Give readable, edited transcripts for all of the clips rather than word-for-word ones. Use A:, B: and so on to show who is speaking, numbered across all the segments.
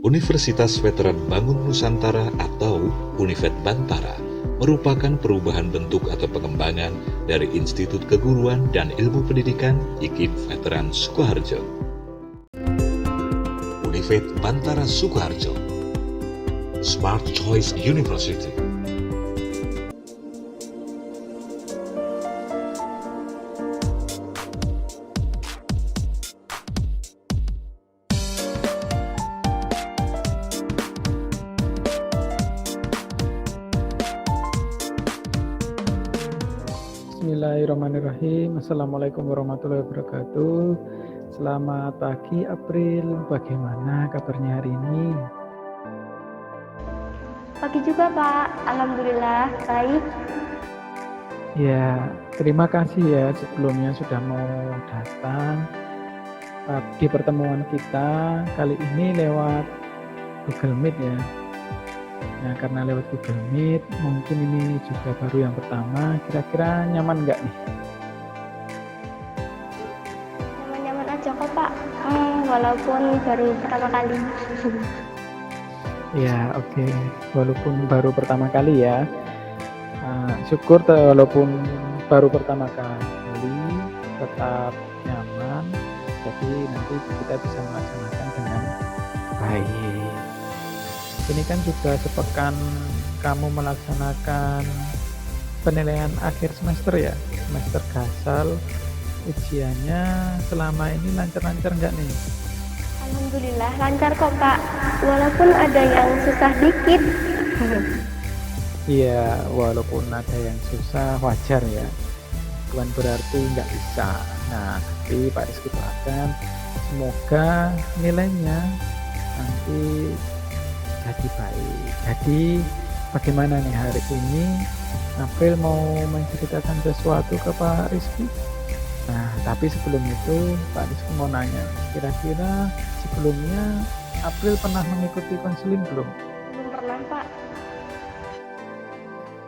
A: Universitas Veteran Bangun Nusantara atau Univet Bantara merupakan perubahan bentuk atau pengembangan dari Institut Keguruan dan Ilmu Pendidikan IKIP Veteran Sukoharjo. Univet Bantara Sukoharjo, Smart Choice University.
B: Bismillahirrahmanirrahim. Assalamualaikum warahmatullahi wabarakatuh. Selamat pagi April. Bagaimana kabarnya hari ini?
C: Pagi juga Pak, Alhamdulillah baik.
B: Ya, terima kasih ya sebelumnya sudah mau datang di pertemuan kita kali ini lewat Google Meet ya. Nah, karena lewat Google Meet, mungkin ini juga baru yang pertama. Kira-kira nyaman nggak nih?
C: Nyaman-nyaman aja kok Pak, walaupun baru pertama kali.
B: Ya, oke. Walaupun baru pertama kali ya. Syukur walaupun baru pertama kali, tetap nyaman. Jadi nanti kita bisa melaksanakan dengan baik. Ini kan juga sepekan kamu melaksanakan penilaian akhir semester ya, semester Gasal. Ujiannya selama ini lancar-lancar nggak nih?
C: Alhamdulillah lancar kok Pak, walaupun ada yang susah dikit.
B: Iya, walaupun ada yang susah wajar ya, bukan berarti nggak bisa. Nah, tapi Pak Rizky doakan semoga nilainya nanti jadi baik. Jadi bagaimana nih hari ini? April mau menceritakan sesuatu ke Pak Rizky. Nah, tapi sebelum itu Pak Rizky mau nanya, kira-kira sebelumnya April pernah mengikuti konseling belum?
C: Belum pernah Pak.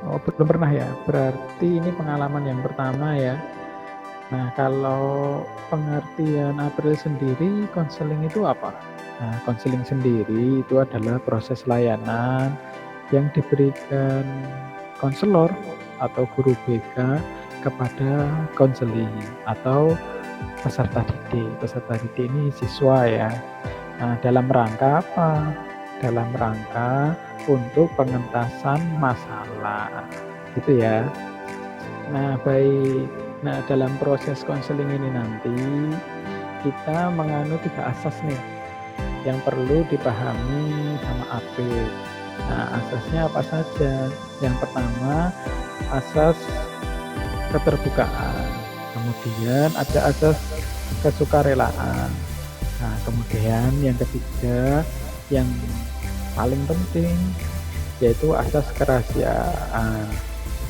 B: Oh, belum pernah ya? Berarti ini pengalaman yang pertama ya. Nah, kalau pengertian April sendiri, konseling itu apa? Nah, konseling sendiri itu adalah proses layanan yang diberikan konselor atau guru BK kepada konseling atau peserta didik. Peserta didik ini siswa ya. Nah, dalam rangka apa? Dalam rangka untuk pengentasan masalah. Gitu ya. Nah, baik. Nah, dalam proses konseling ini nanti kita menganut 3 asas nih yang perlu dipahami sama April. Nah, asasnya apa saja? Yang pertama, asas keterbukaan. Kemudian ada asas kesukarelaan. Nah, kemudian yang ketiga, yang paling penting, yaitu asas kerahasiaan.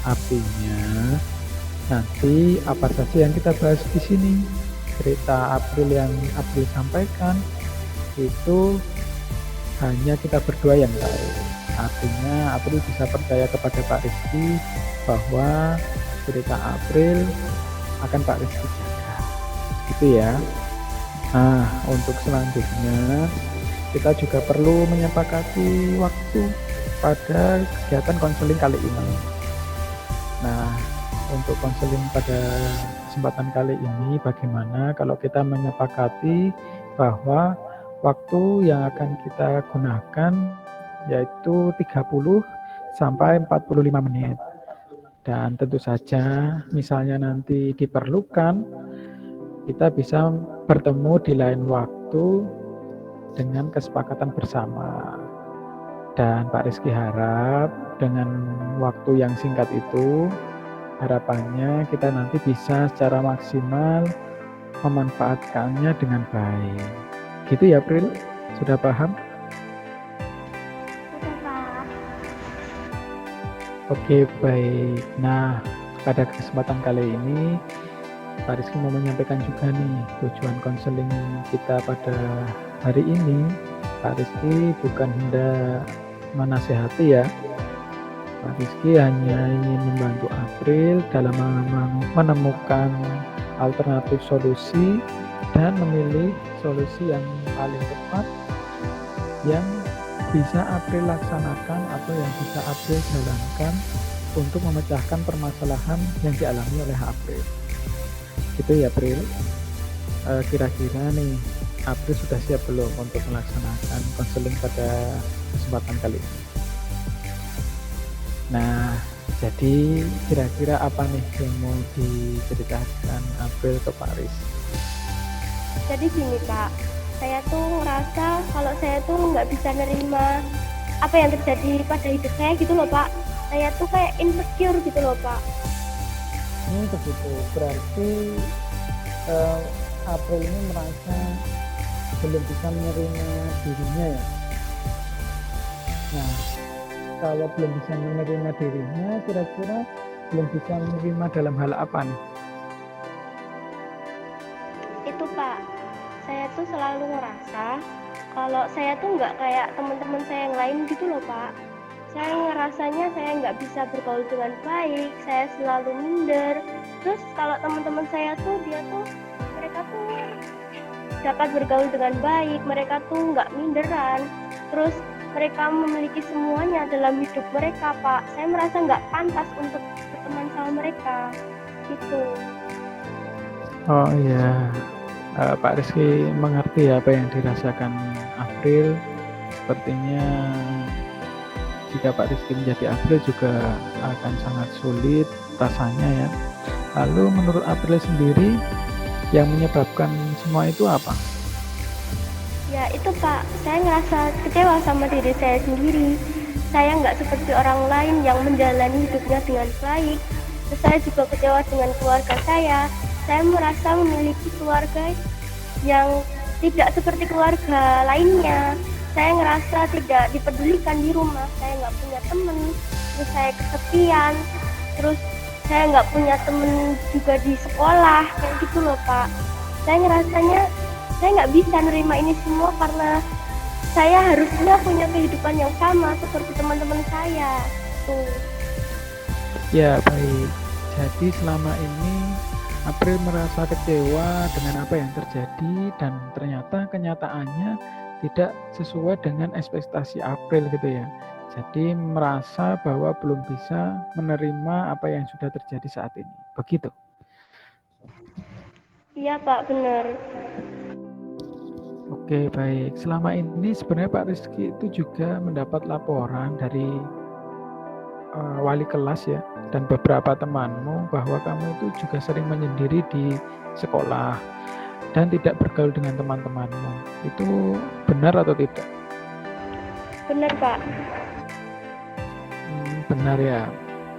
B: Artinya, nanti apa saja yang kita bahas di sini, cerita April yang April sampaikan, itu hanya kita berdua yang tahu. Artinya April bisa percaya kepada Pak Rizky bahwa cerita April akan Pak Rizky jaga. Gitu ya. Nah, untuk selanjutnya kita juga perlu menyepakati waktu pada kegiatan konseling kali ini. Nah, untuk konseling pada kesempatan kali ini bagaimana kalau kita menyepakati bahwa waktu yang akan kita gunakan yaitu 30 sampai 45 menit. Dan tentu saja misalnya nanti diperlukan, kita bisa bertemu di lain waktu dengan kesepakatan bersama. Dan Pak Rizky harap dengan waktu yang singkat itu, harapannya kita nanti bisa secara maksimal memanfaatkannya dengan baik. Gitu ya April? Sudah paham?
C: Sudah Pak.
B: Oke, baik. Nah, pada kesempatan kali ini Pak Rizky mau menyampaikan juga nih tujuan konseling kita pada hari ini. Pak Rizky bukan hendak menasehati ya. Pak Rizky hanya ingin membantu April dalam menemukan alternatif solusi dan memilih solusi yang paling tepat yang bisa April laksanakan atau yang bisa April jalankan untuk memecahkan permasalahan yang dialami oleh April. Gitu ya April. Kira-kira nih April sudah siap belum untuk melaksanakan konseling pada kesempatan kali ini? Nah, jadi kira-kira apa nih yang mau diceritakan April ke Pak Riz?
C: Jadi gini Pak, saya tuh ngerasa kalau saya tuh nggak bisa nerima apa yang terjadi pada hidup saya gitu loh Pak. Saya tuh kayak insecure gitu loh Pak.
B: Begitu, berarti April ini merasa belum bisa menerima dirinya ya. Nah, kalau belum bisa menerima dirinya, kira-kira belum bisa menerima dalam hal apa nih?
C: Itu Pak, saya tuh selalu ngerasa kalau saya tuh nggak kayak teman-teman saya yang lain gitu loh Pak. Saya ngerasanya saya nggak bisa bergaul dengan baik, saya selalu minder. Terus kalau teman-teman saya tuh mereka tuh dapat bergaul dengan baik, mereka tuh nggak minderan. Terus mereka memiliki semuanya dalam hidup mereka Pak. Saya merasa nggak pantas untuk berteman sama mereka gitu.
B: Oh iya, Pak Rizky mengerti apa yang dirasakan April. Sepertinya jika Pak Rizky menjadi April juga akan sangat sulit rasanya ya. Lalu menurut April sendiri, yang menyebabkan semua itu apa?
C: Ya itu Pak, saya ngerasa kecewa sama diri saya sendiri. Saya nggak seperti orang lain yang menjalani hidupnya dengan baik. Terus saya juga kecewa dengan keluarga saya. Saya merasa memiliki keluarga yang tidak seperti keluarga lainnya. Saya ngerasa tidak dipedulikan di rumah. Saya nggak punya teman. Terus saya kesepian. Terus saya nggak punya teman juga di sekolah kayak gitu loh Pak. Saya ngerasanya saya nggak bisa nerima ini semua karena saya harusnya punya kehidupan yang sama seperti teman-teman saya. Tuh.
B: Ya baik, jadi selama ini April merasa kecewa dengan apa yang terjadi dan ternyata kenyataannya tidak sesuai dengan ekspektasi April gitu ya. Jadi merasa bahwa belum bisa menerima apa yang sudah terjadi saat ini. Begitu.
C: Iya Pak, benar.
B: Oke, baik. Selama ini sebenarnya Pak Rizky itu juga mendapat laporan dari wali kelas ya, dan beberapa temanmu bahwa kamu itu juga sering menyendiri di sekolah dan tidak bergaul dengan teman-temanmu. Itu benar atau tidak?
C: Benar Pak.
B: Benar ya.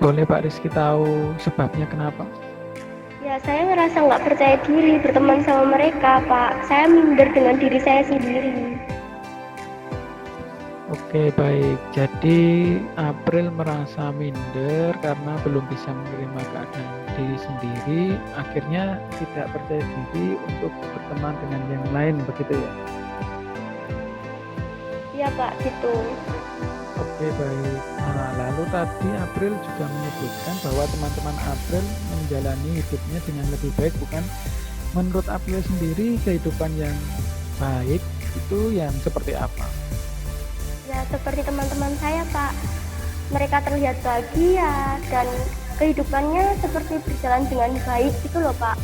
B: Boleh Pak Rizky tahu sebabnya kenapa?
C: Ya, saya ngerasa nggak percaya diri berteman sama mereka, Pak. Saya minder dengan diri saya sendiri.
B: Oke, baik. Jadi April merasa minder karena belum bisa menerima keadaan diri sendiri, akhirnya tidak percaya diri untuk berteman dengan yang lain, begitu ya?
C: Iya, Pak, gitu.
B: Oke, baik. Nah, lalu tadi April juga menyebutkan bahwa teman-teman April menjalani hidupnya dengan lebih baik, bukan? Menurut April sendiri, kehidupan yang baik itu yang seperti apa?
C: Ya, seperti teman-teman saya, Pak. Mereka terlihat bahagia dan kehidupannya seperti berjalan dengan baik gitu loh, Pak.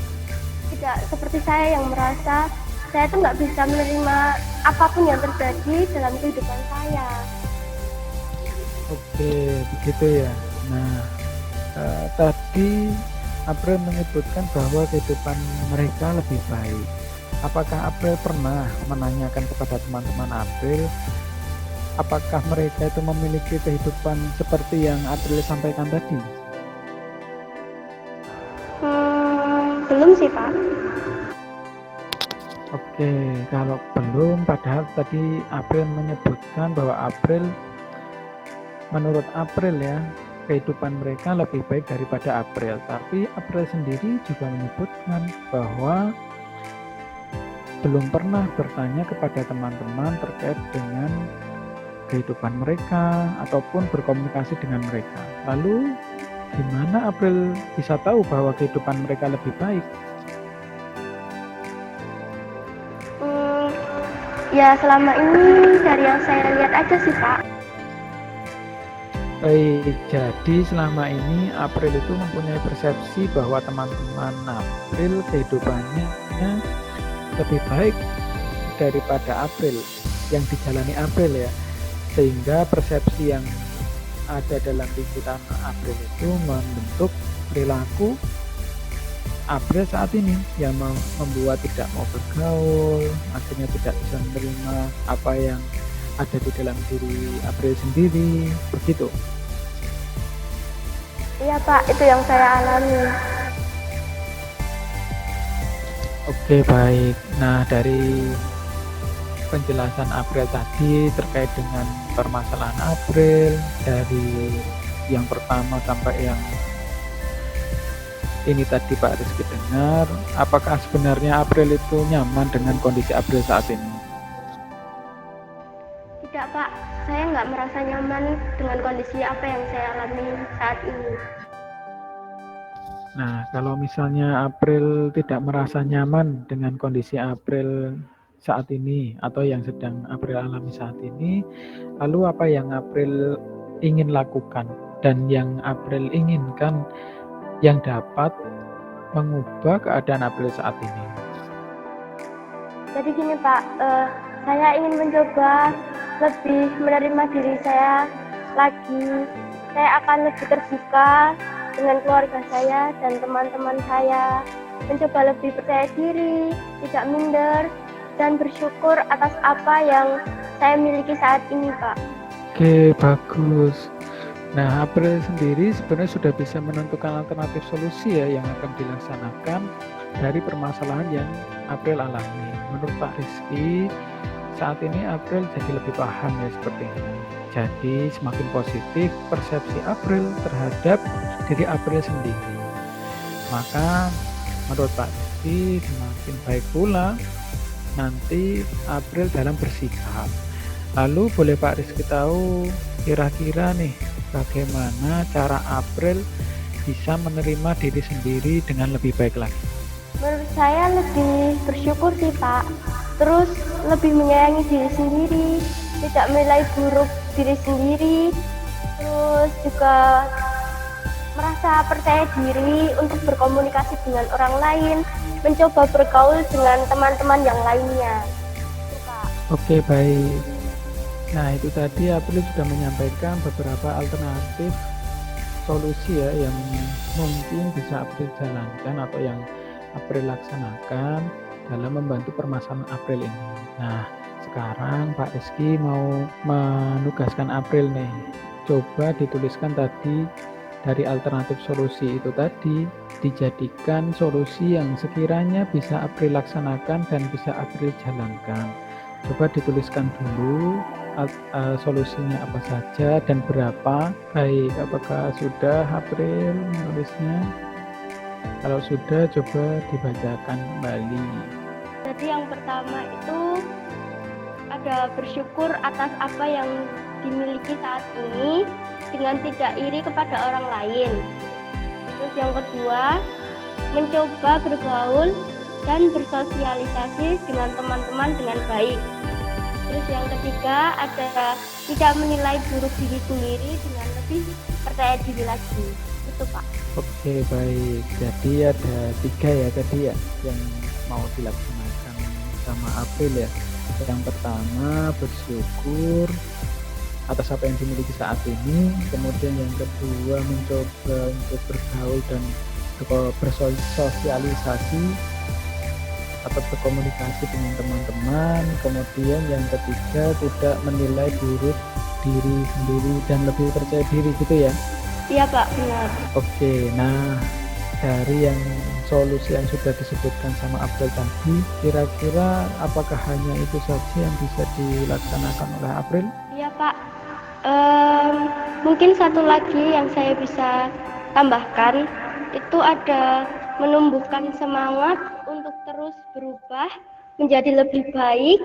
C: Tidak seperti saya yang merasa saya tuh nggak bisa menerima apapun yang terjadi dalam kehidupan saya.
B: Oke, begitu ya. Nah, tadi April menyebutkan bahwa kehidupan mereka lebih baik. Apakah April pernah menanyakan kepada teman-teman April, apakah mereka itu memiliki kehidupan seperti yang April sampaikan tadi?
C: Belum sih, Pak.
B: Oke, kalau belum, padahal tadi April menyebutkan bahwa menurut April ya, kehidupan mereka lebih baik daripada April. Tapi April sendiri juga menyebutkan bahwa belum pernah bertanya kepada teman-teman terkait dengan kehidupan mereka ataupun berkomunikasi dengan mereka. Lalu gimana April bisa tahu bahwa kehidupan mereka lebih baik?
C: Ya selama ini dari yang saya lihat aja sih Pak.
B: Baik, jadi selama ini April itu mempunyai persepsi bahwa teman-teman April kehidupannya lebih baik daripada April yang dijalani April ya, sehingga persepsi yang ada dalam pikiran April itu membentuk perilaku April saat ini yang membuat tidak mau bergaul, akhirnya tidak bisa menerima apa yang ada di dalam diri April sendiri, begitu.
C: Iya Pak, itu yang saya alami.
B: Oke, baik. Nah, dari penjelasan April tadi terkait dengan permasalahan April, dari yang pertama sampai yang ini tadi Pak Rizky dengar, apakah sebenarnya April itu nyaman dengan kondisi April saat ini?
C: Tidak Pak, saya nggak merasa nyaman dengan kondisi apa yang saya alami saat ini.
B: Nah, kalau misalnya April tidak merasa nyaman dengan kondisi April saat ini atau yang sedang April alami saat ini, lalu apa yang April ingin lakukan dan yang April inginkan yang dapat mengubah keadaan April saat ini?
C: Jadi gini Pak, saya ingin mencoba lebih menerima diri saya lagi. Saya akan lebih terbuka dengan keluarga saya dan teman-teman saya, mencoba lebih percaya diri, tidak minder, dan bersyukur atas apa yang saya miliki saat ini Pak.
B: Oke, bagus. Nah, April sendiri sebenarnya sudah bisa menentukan alternatif solusi ya yang akan dilaksanakan dari permasalahan yang April alami. Menurut Pak Rizky, saat ini April jadi lebih paham ya seperti ini. Jadi semakin positif persepsi April terhadap diri April sendiri. Maka menurut Pak Rizky semakin baik pula nanti April dalam bersikap. Lalu boleh Pak Rizky tahu kira-kira nih bagaimana cara April bisa menerima diri sendiri dengan lebih baik lagi?
C: Menurut saya lebih bersyukur sih Pak, terus lebih menyayangi diri sendiri, tidak menilai buruk diri sendiri, terus juga merasa percaya diri untuk berkomunikasi dengan orang lain, mencoba bergaul dengan teman-teman yang lainnya. Itu, Pak.
B: Oke, baik. Nah, itu tadi April sudah menyampaikan beberapa alternatif solusi ya yang mungkin bisa April jalankan atau yang April laksanakan dalam membantu permasalahan April ini. Nah, sekarang Pak Rizky mau menugaskan April nih. Coba dituliskan tadi dari alternatif solusi itu tadi dijadikan solusi yang sekiranya bisa April laksanakan dan bisa April jalankan. Coba dituliskan dulu solusinya apa saja dan berapa. Baik, apakah sudah April menulisnya? Kalau sudah, coba dibacakan kembali.
C: Jadi yang pertama itu ada bersyukur atas apa yang dimiliki saat ini dengan tidak iri kepada orang lain. Terus yang kedua, mencoba bergaul dan bersosialisasi dengan teman-teman dengan baik. Terus yang ketiga, ada tidak menilai buruk diri sendiri dengan lebih percaya diri lagi. Itu Pak.
B: Oke, baik. Jadi ada 3 ya tadi ya yang mau dilaksanakan sama April ya. Yang pertama bersyukur atas apa yang dimiliki saat ini. Kemudian yang kedua mencoba untuk bergaul dan bersosialisasi atau berkomunikasi dengan teman-teman. Kemudian yang ketiga tidak menilai buruk diri sendiri dan lebih percaya diri gitu ya.
C: Iya Pak, benar.
B: Oke, nah dari yang solusi yang sudah disebutkan sama April tadi, kira-kira apakah hanya itu saja yang bisa dilaksanakan oleh April?
C: Iya Pak. Mungkin satu lagi yang saya bisa tambahkan itu ada menumbuhkan semangat untuk terus berubah menjadi lebih baik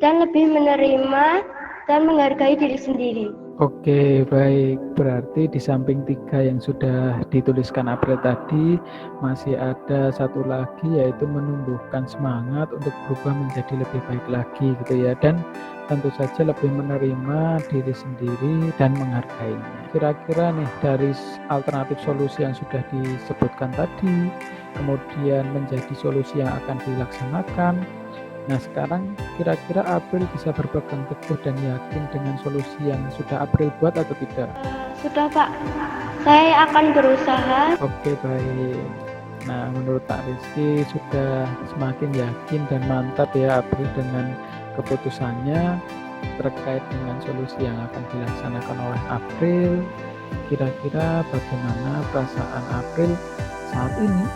C: dan lebih menerima dan menghargai diri sendiri.
B: Oke, baik. Berarti di samping 3 yang sudah dituliskan April tadi, masih ada satu lagi yaitu menumbuhkan semangat untuk berubah menjadi lebih baik lagi gitu ya. Dan tentu saja lebih menerima diri sendiri dan menghargainya. Kira-kira nih dari alternatif solusi yang sudah disebutkan tadi, kemudian menjadi solusi yang akan dilaksanakan. Nah, sekarang kira-kira April bisa berpegang teguh dan yakin dengan solusi yang sudah April buat atau tidak?
C: Sudah Pak, saya akan berusaha.
B: Oke, baik. Nah, menurut Pak Rizky sudah semakin yakin dan mantap ya April dengan keputusannya terkait dengan solusi yang akan dilaksanakan oleh April. Kira-kira bagaimana perasaan April saat ini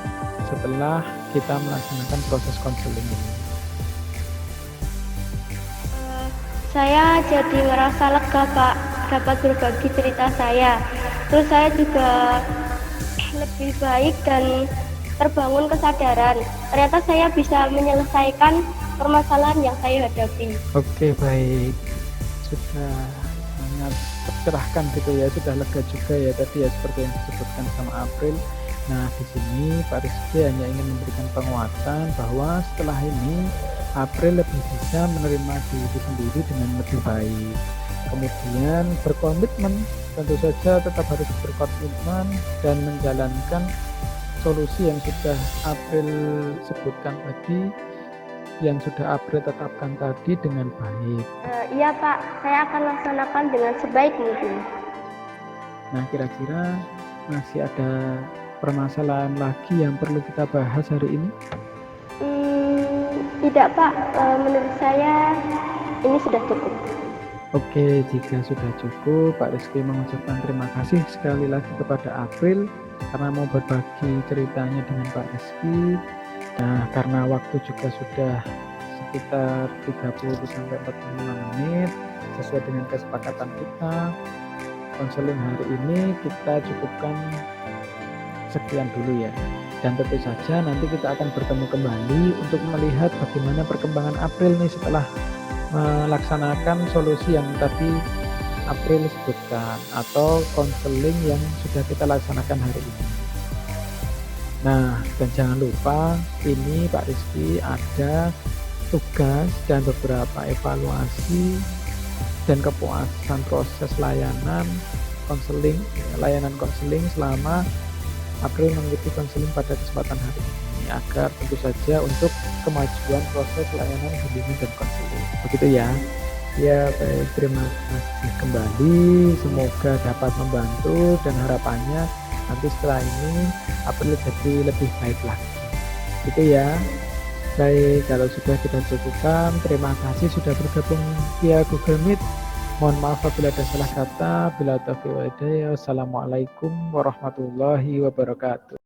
B: setelah kita melaksanakan proses konseling ini?
C: Saya jadi merasa lega Pak, dapat berbagi cerita saya. Terus saya juga lebih baik dan terbangun kesadaran. Ternyata saya bisa menyelesaikan permasalahan yang saya hadapi.
B: Oke, baik. Sudah sangat tercerahkan gitu ya, sudah lega juga ya tadi ya seperti yang disebutkan sama April. Nah, di sini Pak Rizky hanya ingin memberikan penguatan bahwa setelah ini April lebih bisa menerima diri sendiri dengan lebih baik. Kemudian berkomitmen, tentu saja tetap harus berkomitmen dan menjalankan solusi yang sudah April sebutkan tadi, yang sudah April tetapkan tadi dengan baik.
C: Iya Pak, saya akan laksanakan dengan sebaik mungkin.
B: Nah, kira-kira masih ada permasalahan lagi yang perlu kita bahas hari ini?
C: Tidak Pak, menurut saya ini sudah cukup.
B: Oke, jika sudah cukup, Pak Rizky mengucapkan terima kasih sekali lagi kepada April karena mau berbagi ceritanya dengan Pak Rizky. Nah, karena waktu juga sudah sekitar 30-45 menit sesuai dengan kesepakatan kita, konseling hari ini kita cukupkan sekian dulu ya. Dan tentu saja nanti kita akan bertemu kembali untuk melihat bagaimana perkembangan April nih setelah melaksanakan solusi yang tadi April sebutkan atau konseling yang sudah kita laksanakan hari ini. Nah, dan jangan lupa ini Pak Rizky ada tugas dan beberapa evaluasi dan kepuasan proses layanan konseling selama April mengikuti konseling pada kesempatan hari ini agar tentu saja untuk kemajuan proses layanan bimbingan dan konseling. Begitu ya. Ya, baik, terima kasih kembali. Semoga dapat membantu dan harapannya nanti setelah ini April jadi lebih baik lagi. Gitu ya. Baik, kalau sudah kita cukupkan, terima kasih sudah bergabung via Google Meet. Mohon maaf apabila ada salah kata. Bila taufiq wal hidayah. Wassalamualaikum warahmatullahi wabarakatuh.